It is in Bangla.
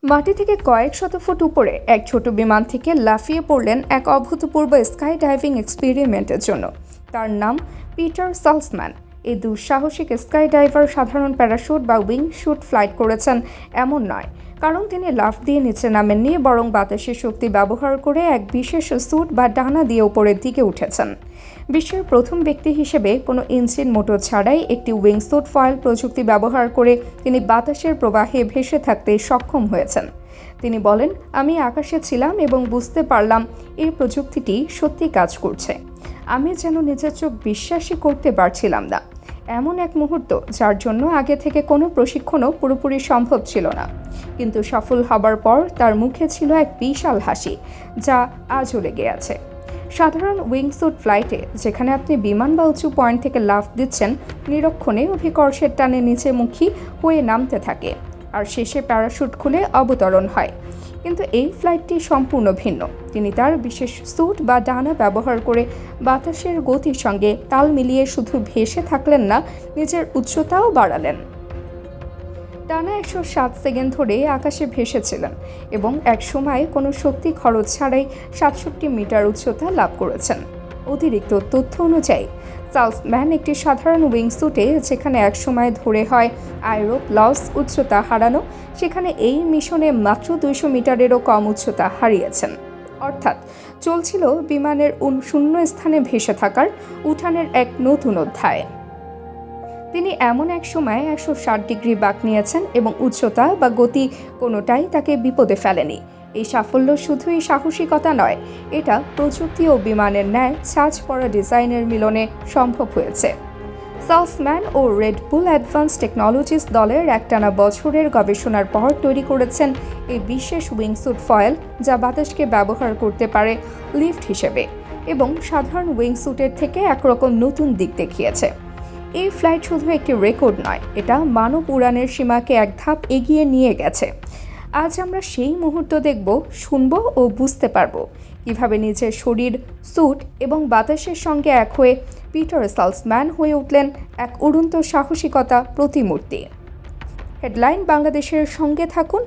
মাটি থেকে কয়েক শত ফুট উপরে এক ছোট বিমান থেকে লাফিয়ে পড়লেন এক অভূতপূর্ব স্কাই ডাইভিং এক্সপেরিমেন্টের জন্য। তার নাম পিটার সালসম্যান। এই দুঃসাহসিক স্কাই ডাইভার সাধারণ প্যারাশুট বা উইং শুট ফ্লাইট করেছেন এমন নয়, কারণ তিনি লাফ দিয়ে নিচে নামেননি, বরং বাতাসের শক্তি ব্যবহার করে এক বিশেষ স্যুট বা ডানা দিয়ে উপরের দিকে উঠেছেন। বিশ্বের প্রথম ব্যক্তি হিসেবে কোনো ইঞ্জিন মোটর ছাড়াই একটি উইংস্যুট ফয়েল প্রযুক্তি ব্যবহার করে তিনি বাতাসের প্রবাহে ভেসে থাকতে সক্ষম হয়েছেন। তিনি বলেন, আমি আকাশে ছিলাম এবং বুঝতে পারলাম এই প্রযুক্তিটি সত্যি কাজ করছে। আমি যেন নিজের চোখ বিশ্বাসই করতে পারছিলাম না। এমন এক মুহূর্ত যার জন্য আগে থেকে কোনো প্রশিক্ষণও পুরোপুরি সম্ভব ছিল না, কিন্তু সফল হবার পর তার মুখে ছিল এক বিশাল হাসি যা আজও লেগে আছে। সাধারণ উইংস্যুট ফ্লাইটে যেখানে আপনি বিমান বা উঁচু পয়েন্ট থেকে লাফ দিচ্ছেন, নিরক্ষণে অভিকর্ষের টানে নিচেমুখী হয়ে নামতে থাকে আর শেষে প্যারাশুট খুলে অবতরণ হয়। কিন্তু এই ফ্লাইটটি সম্পূর্ণ ভিন্ন। তিনি তার বিশেষ স্যুট বা ডানা ব্যবহার করে বাতাসের গতির সঙ্গে তাল মিলিয়ে শুধু ভেসে থাকলেন না, নিজের উচ্চতাও বাড়ালেন। টানা 107 সেকেন্ড ধরে আকাশে ভেসেছিলেন এবং এক সময় কোনো শক্তি খরচ ছাড়াই 67 মিটার উচ্চতা লাভ করেছেন। অতিরিক্ত তথ্য অনুযায়ী সালসম্যান একটি সাধারণ উইংস্যুটে যেখানে এক সময় ধরে হয় আইরোপ্লস উচ্চতা হারানো, সেখানে এই মিশনে মাত্র 200 মিটারেরও কম উচ্চতা হারিয়েছেন। অর্থাৎ চলছিল বিমানের শূন্য স্থানে ভেসে থাকার উঠানের এক নতুন অধ্যায়। তিনি এমন এক সময় 160 ডিগ্রি বাঁক নিয়েছেন এবং উচ্চতা বা গতি কোনোটাই তাকে বিপদে ফেলেনি। এই সাফল্য শুধুই সাহসিকতা নয়, এটা প্রযুক্তি ও বিমানের ন্যায় ছাঁচ পড়া ডিজাইনের মিলনে সম্ভব হয়েছে। সালসম্যান ও রেড বুল অ্যাডভান্স টেকনোলজিস দলের একটানা বছরের গবেষণার পর তৈরি করেছেন এই বিশেষ উইংস্যুট ফয়েল, যা বাতাসকে ব্যবহার করতে পারে লিফট হিসেবে এবং সাধারণ উইংস্যুটের থেকে একরকম নতুন দিক দেখিয়েছে। এই ফ্লাইট শুধু একটি রেকর্ড নয়, এটা মানব উড়ানের সীমাকে এক ধাপ এগিয়ে নিয়ে গেছে। আজ আমরা সেই মুহূর্ত দেখব, শুনব ও বুঝতে পারব কিভাবে নিজের শরীর, স্যুট এবং বাতাসের সঙ্গে এক হয়ে পিটার সালসম্যান হয়ে উঠলেন এক উড়ন্ত সাহসিকতা প্রতিমূর্তি। হেডলাইন বাংলাদেশের সঙ্গে থাকুন